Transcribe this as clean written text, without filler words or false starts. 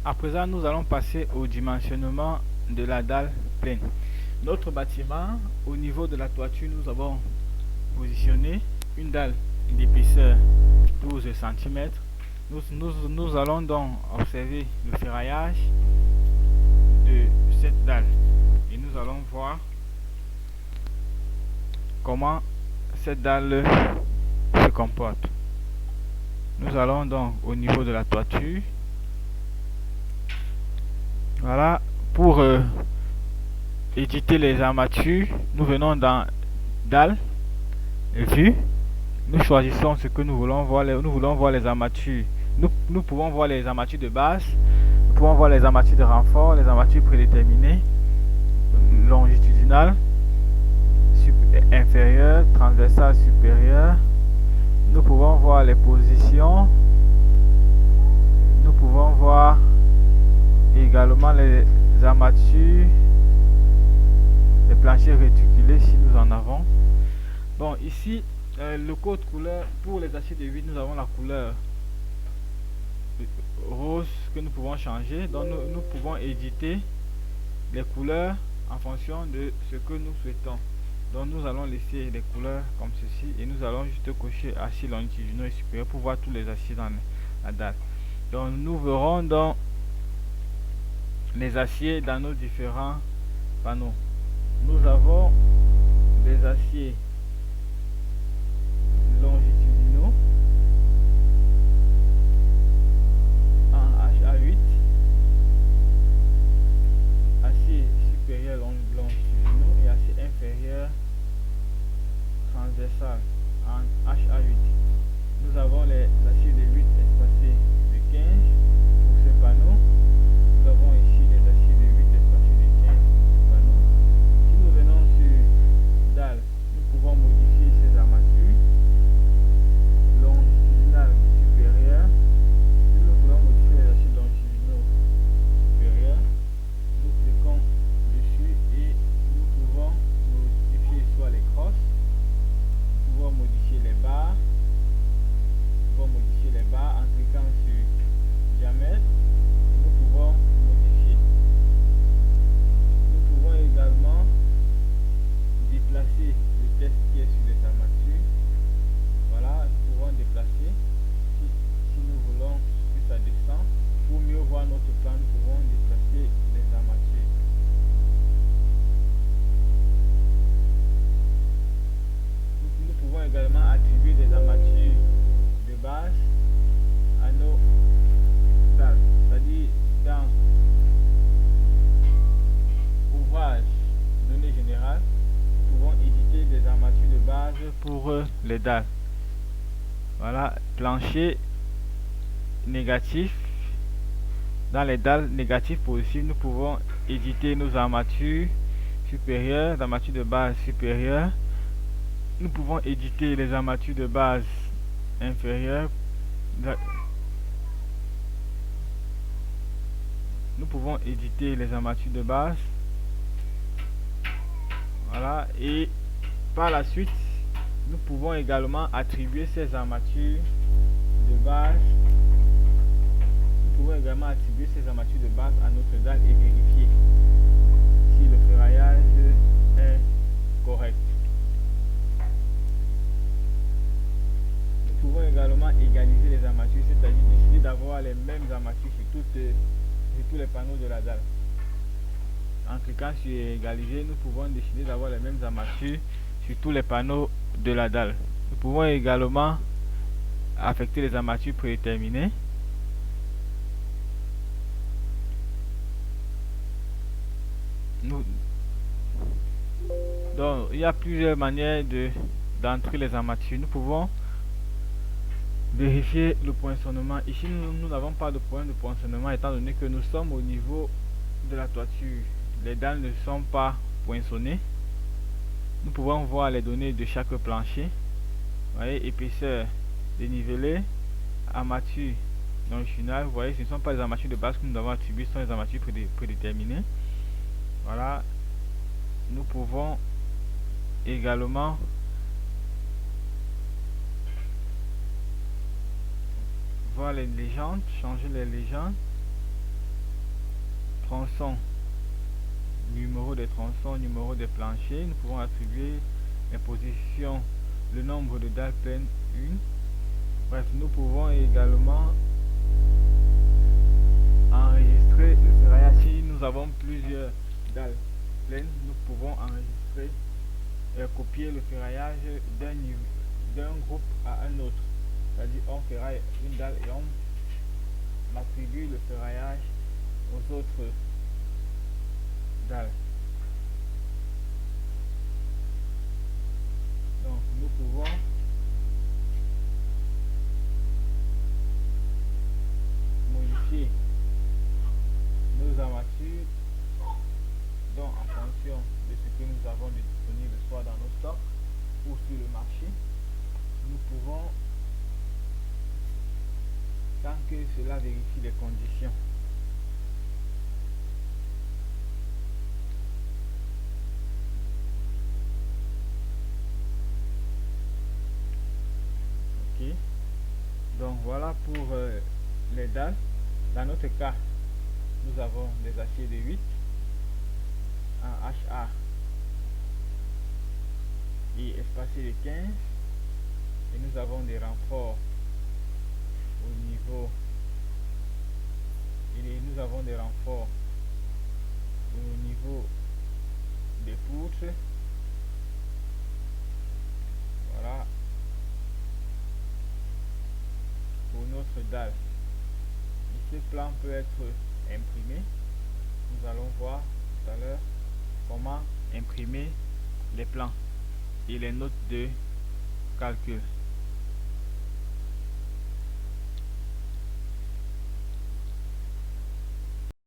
À présent, nous allons passer au dimensionnement de la dalle pleine. Notre bâtiment, au niveau de la toiture, nous avons positionné une dalle d'épaisseur 12 cm. Nous allons donc observer le ferraillage de cette dalle et nous allons voir comment cette dalle se comporte. Nous allons donc au niveau de la toiture. Voilà, pour éditer les armatures, nous venons dans dalle, vue, nous choisissons ce que nous voulons voir. Nous voulons voir les armatures. Nous pouvons voir les armatures de base, nous pouvons voir les armatures de renfort, les armatures prédéterminées, longitudinales, inférieures, transversales, supérieures. Nous pouvons voir les positions. Nous pouvons voir également les armatures, les planchers réticulés si nous en avons. Bon, ici, le code couleur pour les aciers de huile, nous avons la couleur rose que nous pouvons changer. Donc, nous pouvons éditer les couleurs en fonction de ce que nous souhaitons. Donc, nous allons laisser les couleurs comme ceci et nous allons juste cocher acier longitudinaux et supérieur pour voir tous les aciers dans la dalle. Donc, nous verrons donc les aciers dans nos différents panneaux. Nous avons des aciers longitudinaux en HA8, acier supérieur longitudinaux et acier inférieur transversal en HA8. Nous avons les aciers de 8 espacés de 15 pour ce panneau. Nous avons ici les aciers de 8 espacés de 15 pour ce panneau. Si nous venons sur dalle, nous pouvons modifier ces armatures longitudinales supérieures. Si nous voulons modifier les aciers longitudinaux supérieurs, nous cliquons dessus et nous pouvons modifier soit les crosses, nous pouvons modifier les barres, en cliquant sur diamètre. Nous pouvons modifier. Nous pouvons également déplacer le test qui est sur les armatures. Voilà, nous pouvons déplacer. Si nous voulons que ça descend, pour mieux voir notre plan, nous pouvons déplacer les armatures. Nous pouvons également attribuer des armatures de base à nos dalles, c'est-à-dire dans ouvrage données générales, nous pouvons éditer des armatures de base pour les dalles. Voilà, plancher négatif. Dans les dalles négatives positifs, nous pouvons éditer nos armatures supérieures, armatures de base supérieures. Nous pouvons éditer les armatures de base inférieures. Nous pouvons éditer les armatures de base. Voilà, et par la suite, nous pouvons également attribuer ces armatures de base. Nous pouvons également attribuer ces armatures de base à notre dalle et vérifier si le ferraillage est correct. Nous pouvons également égaliser les armatures, c'est-à-dire décider d'avoir les mêmes armatures sur tous les panneaux de la dalle. En cliquant sur égaliser, nous pouvons décider d'avoir les mêmes armatures sur tous les panneaux de la dalle. Nous pouvons également affecter les armatures prédéterminées. Donc, il y a plusieurs manières d'entrer les armatures. Nous pouvons vérifier le poinçonnement. Ici, nous n'avons pas de point de poinçonnement étant donné que nous sommes au niveau de la toiture. Les dalles ne sont pas poinçonnées. Nous pouvons voir les données de chaque plancher. Vous voyez, épaisseur dénivelée, armature longitudinale. Vous voyez, ce ne sont pas les armatures de base que nous avons attribuées, ce sont les armatures prédéterminées. Voilà. Nous pouvons également voir les légendes, changer les légendes. tronçons, numéro des tronçons, numéro des planchers. Nous pouvons attribuer les positions, le nombre de dalles pleines 1. Bref, nous pouvons également enregistrer le ferraillage. Si nous avons plusieurs dalles pleines, nous pouvons enregistrer et copier le ferraillage d'un groupe à un autre. C'est-à-dire on ferraille une dalle et on attribue le ferraillage aux autres dalles. Donc nous pouvons modifier nos armatures, donc en fonction de ce que nous avons de disponible soit dans nos stocks ou sur le marché. Nous pouvons, tant que cela vérifie les conditions. Ok, donc voilà pour les dalles. Dans notre cas, nous avons des aciers de 8 en HA et espacés de 15, et nous avons des renforts au niveau des poutres. Voilà pour notre dalle. Et ce plan peut être imprimé. Nous allons voir tout à l'heure comment imprimer les plans et les notes de calcul.